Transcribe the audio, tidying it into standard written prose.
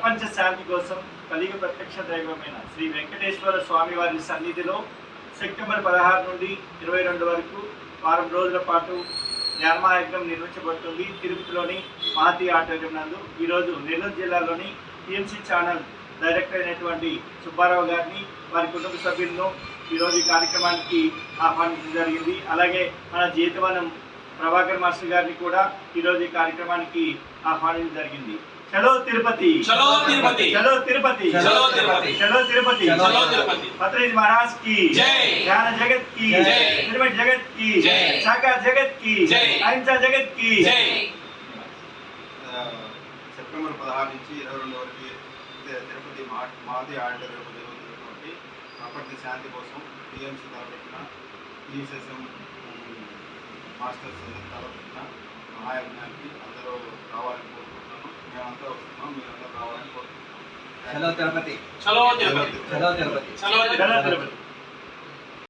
ప్రపంచ శాంతి కోసం కలియుగ ప్రత్యక్ష దైవమైన శ్రీ వెంకటేశ్వర స్వామి వారి సన్నిధిలో సెప్టెంబర్ 16 నుండి 22 వరకు వారం రోజుల పాటు జ్ఞానమహాయజ్ఞం నిర్వహించబడుతుంది తిరుపతిలోని మహతి ఆడిటోరియం నందు. ఈరోజు నెల్లూరు జిల్లాలోని టీఎంసీ ఛానల్ డైరెక్టర్ అయినటువంటి సుబ్బారావు గారిని, వారి కుటుంబ సభ్యులను ఈరోజు ఈ కార్యక్రమానికి ఆహ్వానించడం జరిగింది. అలాగే మన జీతవనం ప్రభాకర్ మాస్టర్ గారిని కూడా ఈరోజు ఈ కార్యక్రమానికి ఆహ్వానించడం జరిగింది. చలో తిరుపతి, చలో తిరుపతి, చలో తిరుపతి, చలో తిరుపతి, చలో తిరుపతి, చలో తిరుపతి. పత్రిజ్ మహారాజ్ की जय, ज्ञान जगत की जय, निर्मल जगत की जय, साकार जगत की जय, अहिंसा जगत की जय. సెప్టెంబర్ 16 నుంచి 22 వరకు తిరుపతి మాది ఆడిటోరియం జరుగుతున్నటువంటి ప్రపంచ శాంతి కోసం టీఎంసీ తలపెట్టిన ఈఎస్ఎస్ఎం మాస్టర్స్ తలపెట్టిన మహాయజ్ఞానికి అందరూ రావాలని కోరుకుంటున్నాను. మేమంతా వస్తున్నాం, మీరంతా రావాలని కోరుకుంటున్నాం. చలో తిరుపతి, చలో తిరుపతి, చలో తిరుపతి, చలో తిరుపతి.